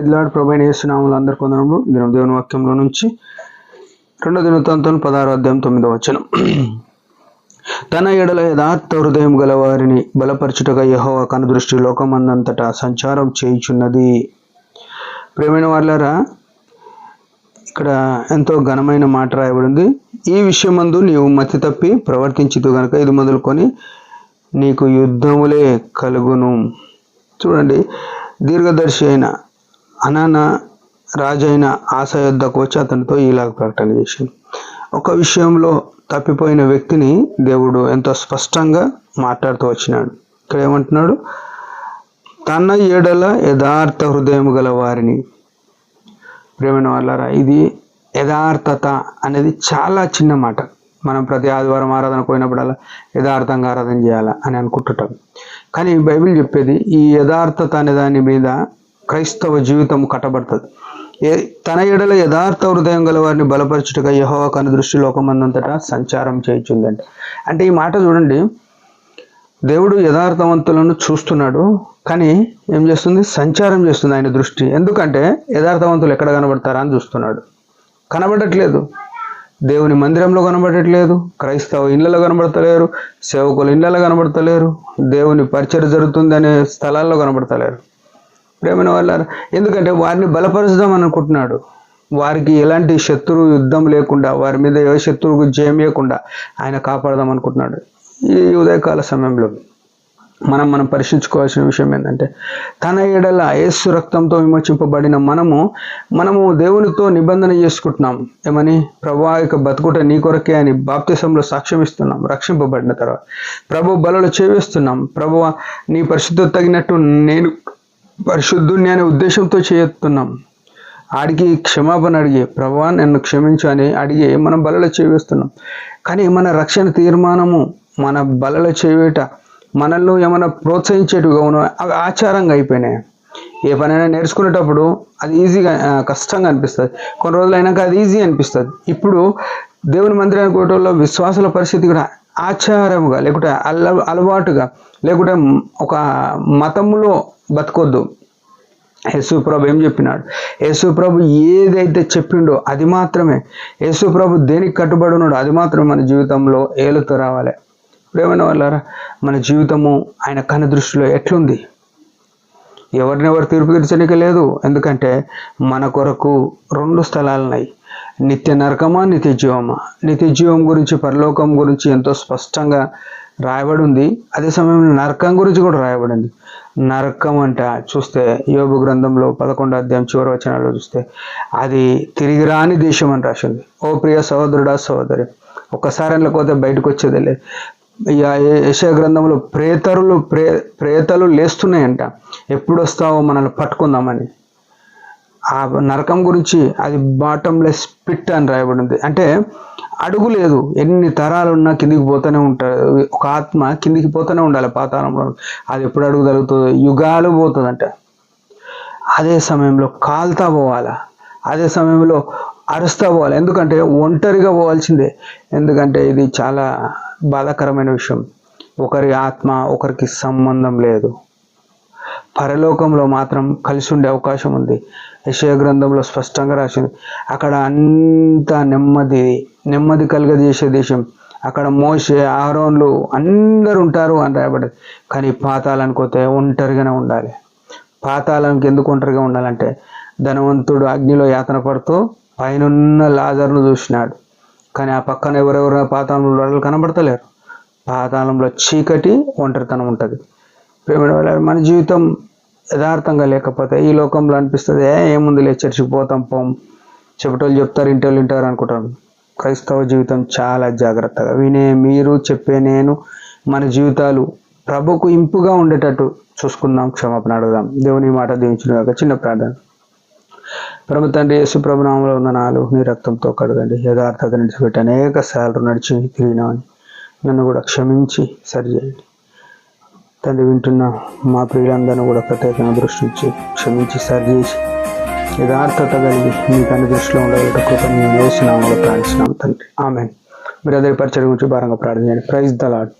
Praise lord. ప్రభువైన యేసు నామములో అందరికీ వందనములు. దేవుని వాక్యంలో నుంచి 2 దినవృత్తాంతం 16వ అధ్యాయం 9వ వచనం. తన ఎడల యథార్థ హృదయం గల వారిని బలపరచుటగా యెహోవా కనుదృష్టి లోకమందంతటా సంచారం చేయుచున్నది. ప్రియమైన వాళ్ళారా, ఇక్కడ ఎంతో ఘనమైన మాట రాయబడింది. ఈ విషయమందు నీవు మతి తప్పి ప్రవర్తించితు గనుక ఇది మొదలుకొని నీకు యుద్ధములే కలుగును. చూడండి, దీర్ఘదర్శి అయిన అనాన రాజైన ఆశ యొద్దకు వచ్చి అతనితో ఇలాగ ప్రకటన చేసింది. ఒక విషయంలో తప్పిపోయిన వ్యక్తిని దేవుడు ఎంతో స్పష్టంగా మాట్లాడుతూ వచ్చినాడు. ఇక్కడ ఏమంటున్నాడు? తన ఎడల యథార్థ హృదయం గల వారిని. ప్రేమైన వాళ్ళారా, ఇది యథార్థత అనేది చాలా చిన్న మాట. మనం ప్రతి ఆదివారం ఆరాధన పోయినప్పుడల్లా యథార్థంగా ఆరాధన చేయాలా అని అనుకుంటుంటాం. కానీ బైబిల్ చెప్పేది ఈ యథార్థత అనే దాని మీద క్రైస్తవ జీవితం కట్టబడుతుంది. తన ఎడల యథార్థ హృదయం గల వారిని బలపరచుటగా యెహోవా కనుదృష్టి లోకమందంతటా సంచారం చేయుచుందండి. అంటే ఈ మాట చూడండి, దేవుడు యథార్థవంతులను చూస్తున్నాడు, కానీ ఏం చేస్తుంది? సంచారం చేస్తుంది ఆయన దృష్టి. ఎందుకంటే యథార్థవంతులు ఎక్కడ కనబడతారా అని చూస్తున్నాడు. కనబడట్లేదు. దేవుని మందిరంలో కనబడట్లేదు, క్రైస్తవ ఇళ్ళలో కనబడతలేరు, సేవకుల ఇళ్ళలో కనబడతలేరు, దేవుని పరిచర్య జరుగుతుంది అనే స్థలాల్లో కనబడతలేరు. ప్రేమైన వాళ్ళారా, ఎందుకంటే వారిని బలపరుచుదాం అనుకుంటున్నాడు. వారికి ఎలాంటి శత్రు యుద్ధం లేకుండా, వారి మీద ఏ శత్రువుకు జయం లేకుండా ఆయన కాపాడదాం అనుకుంటున్నాడు. ఈ ఉదయకాల సమయంలో మనం పరిశీలించుకోవాల్సిన విషయం ఏంటంటే, తన ఎడల యేసు రక్తంతో విమోచింపబడిన మనము దేవునితో నిబంధన చేసుకుంటున్నాం. ఏమని? ప్రభువా, ఇక బతుకుట నీ కొరకే అని బాప్తిసంలో సాక్ష్యం ఇస్తున్నాం. రక్షింపబడిన తర్వాత ప్రభు బలలో చేవేస్తున్నాం. ప్రభువా, నీ పరిశుద్ధత తగినట్టు నేను పరిశుద్ధుని అనే ఉద్దేశంతో చేస్తున్నాం. ఆడికి క్షమాపణ అడిగి, ప్రభువా నన్ను క్షమించు అని అడిగి మనం బలలో చేవేస్తున్నాం. కానీ మన రక్షణ తీర్మానము, మన బలలో చేవేట మనల్ని ఏమైనా ప్రోత్సహించేట్టుగా అవి ఆచారంగా అయిపోయినాయి. ఏ పనైనా నేర్చుకునేటప్పుడు అది ఈజీగా కష్టంగా అనిపిస్తుంది, కొన్ని రోజులు అయినాక అది ఈజీ అనిపిస్తుంది. ఇప్పుడు దేవుని మందిరానికి పోయేటోళ్ళ విశ్వాసుల పరిస్థితి కూడా ఆచారముగా, లేకుంటే అలవాటుగా, లేకుంటే ఒక మతములో బతకొద్దు. యేసు ప్రభు ఏం చెప్పినాడు? యేసు ప్రభు ఏదైతే చెప్పిండో అది మాత్రమే, యేసు ప్రభు దేనికి కట్టుబడి ఉన్నాడో అది మాత్రమే మన జీవితంలో ఏలుతూ రావాలి. ప్రేమైన వాళ్ళారా, మన జీవితము ఆయన కన్ను దృష్టిలో ఎట్లుంది? ఎవరినెవరు తీర్పు తీర్చడానికి లేదు. ఎందుకంటే మన కొరకు 2 స్థలాలున్నాయి, నిత్య నరకమా నిత్య జీవమా. నిత్య జీవం గురించి, పరలోకం గురించి ఎంతో స్పష్టంగా రాయబడి ఉంది. అదే సమయంలో నరకం గురించి కూడా రాయబడింది. నరకం అంట చూస్తే యోబు గ్రంథంలో 11వ అధ్యాయం చివరి వచనాల్లో చూస్తే అది తిరిగి రాని దేశం అని రాసింది. ఓ ప్రియ సహోదరుడా సహోదరి, ఒక్కసారి వెళ్ళకపోతే బయటకు వచ్చేదే లేదు. యెషయా గ్రంథంలో ప్రేతలు లేస్తున్నాయంట, ఎప్పుడు వస్తావో మనల్ని పట్టుకుందామని. ఆ నరకం గురించి అది బాటంలెస్ పిట్ అని రాయబడింది. అంటే అడుగు లేదు, ఎన్ని తరాలున్నా కిందికి పోతూనే ఉంటుంది. ఒక ఆత్మ కిందికి పోతూనే ఉండాలి పాతాళంలో. అది ఎప్పుడు అడుగు తగులుతుంది? యుగాలు పోతుందంట. అదే సమయంలో కాల్తా పోవాలా, అదే సమయంలో అరుస్తా పోవాలి. ఎందుకంటే ఒంటరిగా పోవాల్సిందే. ఎందుకంటే ఇది చాలా బాధాకరమైన విషయం. ఒకరి ఆత్మ ఒకరికి సంబంధం లేదు. పరలోకంలో మాత్రం కలిసి ఉండే అవకాశం ఉంది. యెషయా గ్రంథంలో స్పష్టంగా రాసింది. అక్కడ అంతా నెమ్మది కలుగజేసే దేశం. అక్కడ మోషే, ఆరోన్లు అందరూ ఉంటారు అని రాయబడ్డది. కానీ పాతాళానికి పోతే ఒంటరిగానే ఉండాలి. పాతాళానికి ఎందుకు ఒంటరిగా ఉండాలంటే, ధనవంతుడు అగ్నిలో యాతన పడుతూ పైనున్న లాజరును చూసినాడు, కానీ ఆ పక్కన ఎవరెవరు పాతాళంలో వాళ్ళు కనబడతలేరు. పాతాళంలో చీకటి, ఒంటరితనం ఉంటుంది. మన జీవితం యథార్థంగా లేకపోతే ఈ లోకంలో అనిపిస్తుంది, ఏముంది చర్చికి పోతాం, పోం, చెప్పేటోళ్ళు చెప్తారు, ఇంటోళ్ళు వింటారు అనుకుంటాను. క్రైస్తవ జీవితం చాలా జాగ్రత్తగా వినే మీరు, చెప్పే నేను, మన జీవితాలు ప్రభుకు ఇంపుగా ఉండేటట్టు చూసుకుందాం. క్షమాపణ అడుగుదాం. దేవుని మాట దీవించిన చిన్న ప్రార్థన. ప్రభు తండ్రి, యేసు ప్రభు నామములో వందనాలు. నీ రక్తంతో కడగండి. యథార్థత నడిచిపెట్టి అనేక సార్లు నడిచి తిరిగినామని నన్ను కూడా క్షమించి సరిచేయండి తండ్రి. వింటున్న మా ప్రియులందరినీ కూడా ప్రత్యేకంగా దృష్టించి క్షమించి సరిచేసి యథార్థత కలిగి మీ కన్ను దృష్టిలో ఉండగలిగే కృపను మేము యేసు నామములో ప్రార్థిస్తున్నాం తండ్రి. ఆమేన్. మీరు అందరి పరిచయం గురించి భారంగా ప్రార్థన చేయండి. Praise the lord.